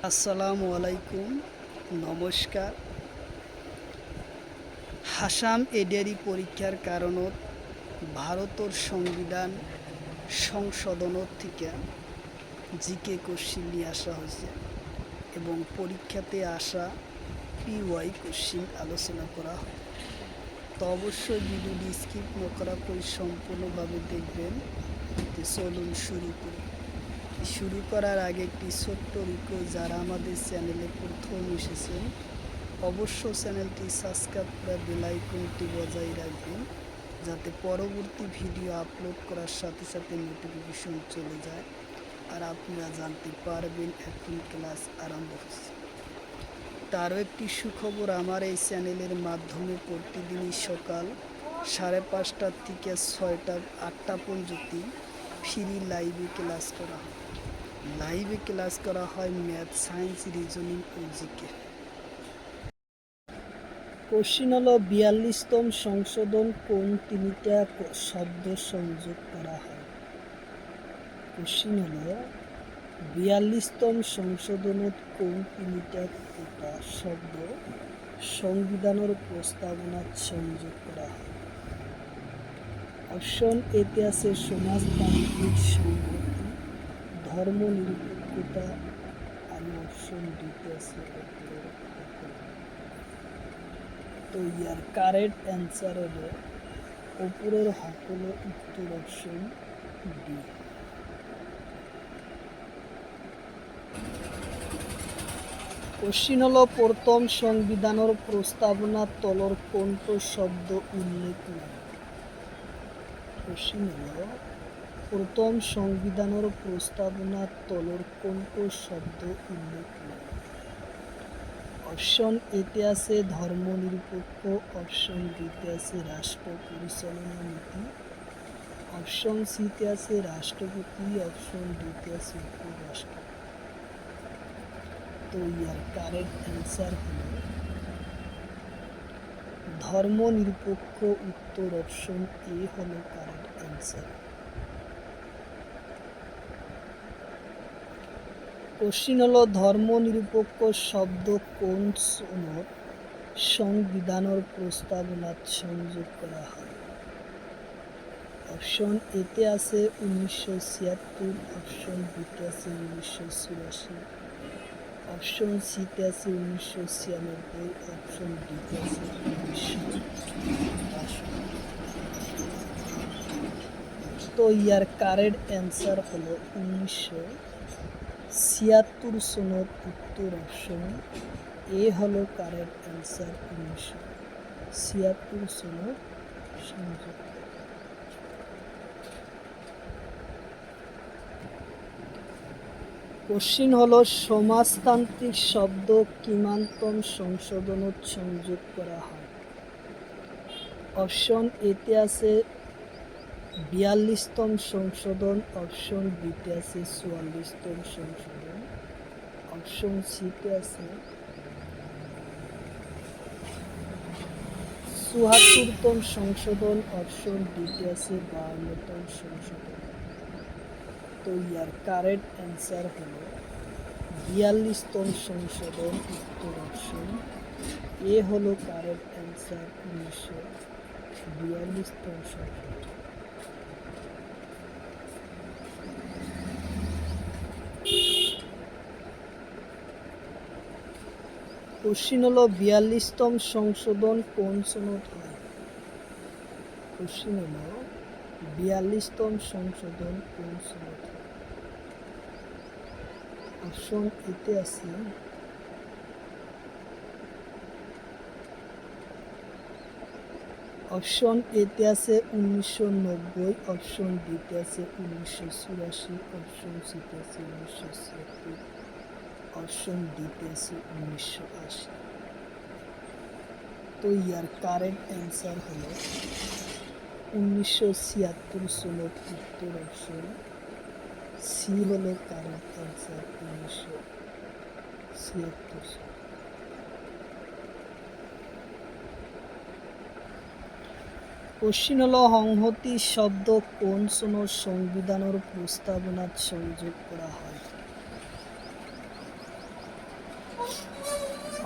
আসসালামু আলাইকুম, নমস্কার। আসাম এডিআরই পরীক্ষার কারণত ভারতের সংবিধান সংশোধনত থেকে জিকে কোশ্চিন নিয়ে আসা হয়েছে এবং পরীক্ষাতে আসা পিওয়াই কোশ্চিন আলোচনা করা হয়। তো অবশ্যই ভিডিওটি স্কিপ না করা করে সম্পূর্ণভাবে দেখবেন। চলুন শুরু করি। শুরু করার আগে একটি ছোট্ট রিকোয়েস্ট, যারা আমাদের চ্যানেলে প্রথম এসেছেন অবশ্য চ্যানেলটি সাবস্ক্রাইব করে বেল আইকনটি বজায় রাখবেন, যাতে পরবর্তী ভিডিও আপলোড করার সাথে সাথে নোটিফিকেশন চলে যায় আর আপনারা জানতে পারবেন এখন ক্লাস আরম্ভ হচ্ছে। তারও একটি সুখবর, আমার এই চ্যানেলের মাধ্যমে প্রতিদিনই সকাল 5:30 থেকে 8টা পর্যন্ত ফ্রি লাইভে ক্লাস করা হয়। ম্যাথ, সায়েন্স, রিজনিং ও জিকে। কোশ্চিন হলো 42তম সংশোধন কোন তিনটা শব্দ সংযোগ করা হয়? কোশ্চিন হলো 42তম সংশোধনত কোন তিনটা শব্দ সংবিধানের প্রস্তাবনাত সংযোগ করা হয়? অপশন এতে আছে সমাজতান্ত্রিক সংহতি, ধর্মনিরপেক্ষতা, আর অপশন ডিতে আছে তো ইয়ার কারেক্ট অ্যান্সার হলো উপরের সকল উত্তর অপশন ডি। কোশ্চিন হলো প্রথম সংবিধানের প্রস্তাবনা তলর কোনটো শব্দ উল্লেখ নাই? কোশ্চিন হলো প্রথম সংবিধানের প্রস্তাবনা তলর কোনটো শব্দ উল্লেখ নাই? অপশন এতে আছে ধর্মনিরপেক্ষ, অপশন বিতে আছে রাষ্ট্র পরিচালনা নীতি, অপশন সিতে আছে রাষ্ট্রপতি, অপশন ডিতে আছে উপরাষ্ট্র। তো ইয়ার কারেক্ট অ্যান্সার হলো ধর্মনিরপেক্ষ, উত্তর অপশন এ হলো কারেক্ট অ্যান্সার। কোশ্চিন হলো ধর্মনিরপেক্ষ শব্দ কোন সনত সংবিধানের প্রস্তাবনাত সংযোগ করা হয়? অপশন এতে আছে 1976, অপশন বিতে আছে 1984, অপশন সিতে আছে 1996, অপশন ডিতে আছে 1982। তো ইয়ার কারেক্ট অ্যান্সার হলো 1976 সনত, উত্তর অপশন এ হলো কারেক্ট অ্যান্সার। 1976 সনত সংযোগ। কোশ্চিন হলো সমাজতান্ত্রিক শব্দ কিমানতম সংশোধনত সংযোগ করা হয়? অপশন এতে আছে 42তম সংশোধন, অপশন বিতে আছে 44তম সংশোধন, অপশন সিতে আছে 74তম সংশোধন, অপশন ডিতে আছে 52তম সংশোধন। তো ইয়ার কারেক্ট অ্যান্সার হলো 42তম সংশোধন, উত্তর অপশন এ হলো কারেক্ট অ্যান্সার। 1942তম সংশোধন। কোশ্চিন হলো 42তম সংশোধন কোন সনত হয়? কোশ্চিন হলো 42তম সংশোধন কোন সনত হয়? অপশন এতে আছে অপশন এতে আছে 1990, অপশন বিতে আছে 1984, অপশন সিতে আছে 1976, অপশন ডিতে আছে 1980। তো ইয়ার কারেক্ট অ্যান্সার হলো 1976 সনত, উত্তর অপশন সি হলো কারেক্ট অ্যান্সার। 1976 সনত। কোশ্চিন হলো সংহতি শব্দ কোন সনত সংবিধানের প্রস্তাবনাত সংযোগ করা হয়?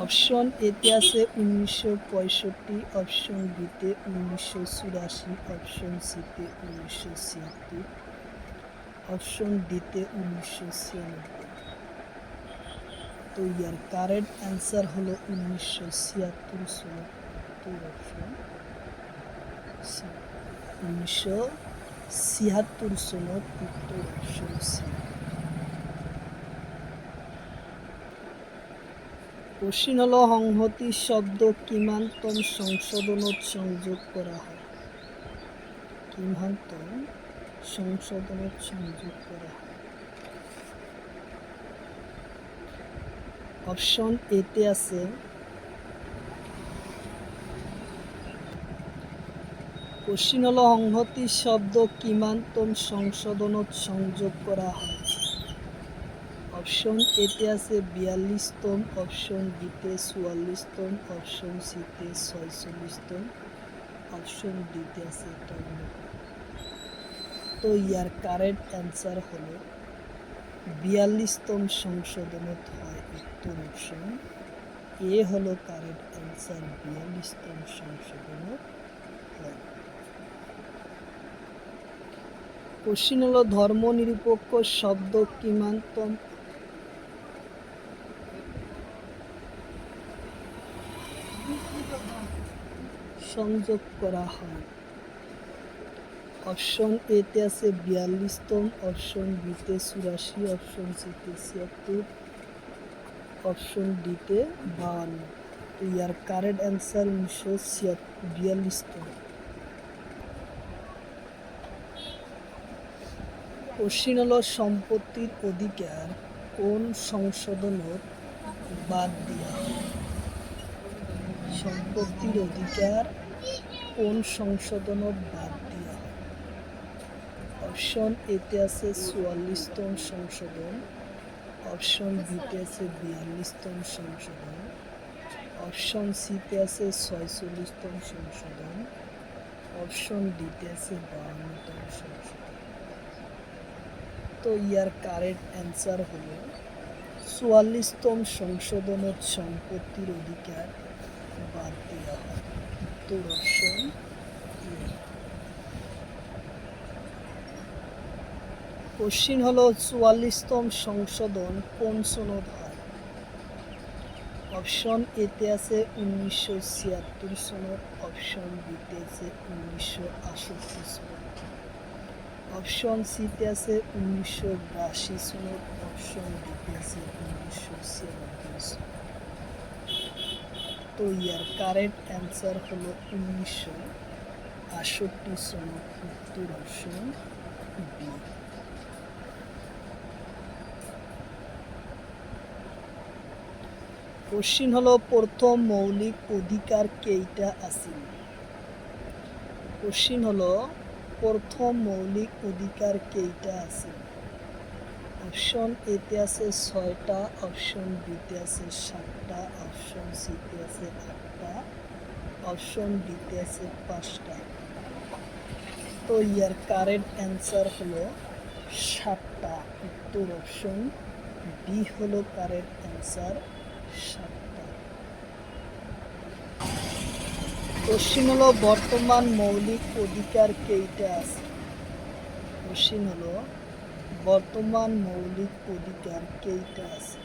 অপশন এতে আছে 1965, অপশন বিতে 1984, অপশন সিতে 1976, অপশন ডিতে 1996। তো ইয়ার কারেক্ট অ্যান্সার হলো 1976 সন। অপশন 1976 সনত উত্তর অপশন সি। কোশ্চিন হলো সংহতি শব্দ কিমানতম সংশোধনত সংযোগ করা হয়? কিমানতম সংশোধনত সংযোগ করা হয়? অপশন এতে আছে কোশ্চিন হলো সংহতি শব্দ কিমানতম সংশোধনত সংযোগ করা হয়? অপশন এতে আছে 42তম, অপশন বিতে 44তম, অপশন সিতে 46তম, অপশন ডিতে আছে 51। তো ইয়ার কারেক্ট অ্যান্সার হলো 42তম সংশোধনত হয়, উত্তর অপশন এ হলো কারেক্ট অ্যান্সার, 42তম সংশোধনত হয়। কোশ্চিন হলো ধর্মনিরপেক্ষ শব্দ কিমানতম সংযোগ করা হয়? অপশন এতে আছে 42তম, অপশন বিতে 84, অপশন সিতে 76, অপশন ডিতে 52। তো ইয়ার কারেক্ট অ্যান্সার 1942তম। কোশ্চিন হলো সম্পত্তির অধিকার কোন সংশোধনত বাদ দেওয়া হয়? সম্পত্তির অধিকার কোন সংশোধনত বাদ দেওয়া হয়? অপশন এতে আছে 44তম সংশোধন, অপশন বিতে আছে 42তম সংশোধন, অপশন সিতে আছে 46তম সংশোধন, অপশন ডিতে আছে 52তম সংশোধন। তো ইয়ার কারেক্ট অ্যান্সার হলো 44তম সংশোধনত সম্পত্তির অধিকার বাদ দেওয়া হয়, উত্তর অপশন এ। কোশ্চিন হলো 44তম সংশোধন কোন সনদ হয়? অপশন এতে আছে 1976 সনদ, অপশন বিতে আছে 1968 সনদ, অপশন সিতে আছে 1982 সনদ, অপশন ডিতে আছে 1996 সনদ। তো ইয়ার কারেক্ট অ্যান্সার হলো 1968 সনদ, উত্তর অপশন বি। কোশ্চিন হলো প্রথম মৌলিক অধিকার কেইটা আছিল? কোশ্চিন হলো প্রথম মৌলিক অধিকার কেইটা আছিল? অপশন এতে আছে 6টা, অপশন বিতে আছে 7টা, অপশন সিতে আছে 8টা, অপশন ডিতে আছে 5টা। তো ইয়ার কারেক্ট অ্যান্সার হলো 7টা, উত্তর অপশন বি হলো কারেক্ট অ্যান্সার, 7টা। কোশ্চিন হলো বর্তমান মৌলিক অধিকার কেইটা আছে? কোশ্চিন হলো বর্তমান মৌলিক অধিকার কেইটা আছে?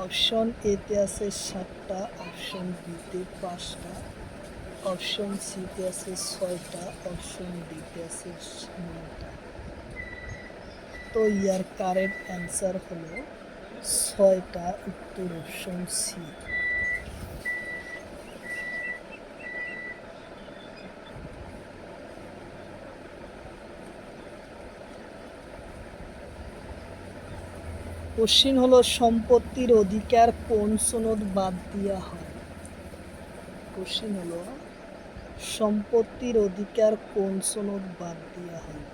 অপশন এতে আছে 7টা, অপশন বিতে 5টা, অপশন সিতে আছে 6টা, অপশন ডিতে আছে 9টা। তো ইয়ার কারেক্ট অ্যান্সার হলো 6টা, উত্তর অপশন সি। কোশ্চিন হলো সম্পত্তির অধিকার কোন সনদ বাদ দেওয়া হয়? কোশ্চিন হলো সম্পত্তির অধিকার কোন সনদ বাদ দেওয়া হয়?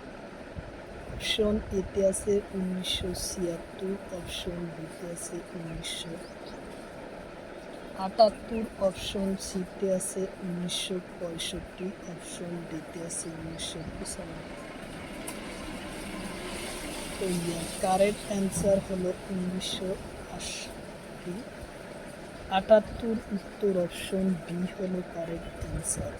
অপশন এতে আছে 1976, অপশন বিতে আছে 1978, অপশন সিতে আছে 1965, অপশন ডিতে আছে 1995। তো ইয়ার কারেক্ট অ্যান্সার হলো 1980। 78 উত্তর অপশন বি হলো কারেক্ট অ্যান্সার।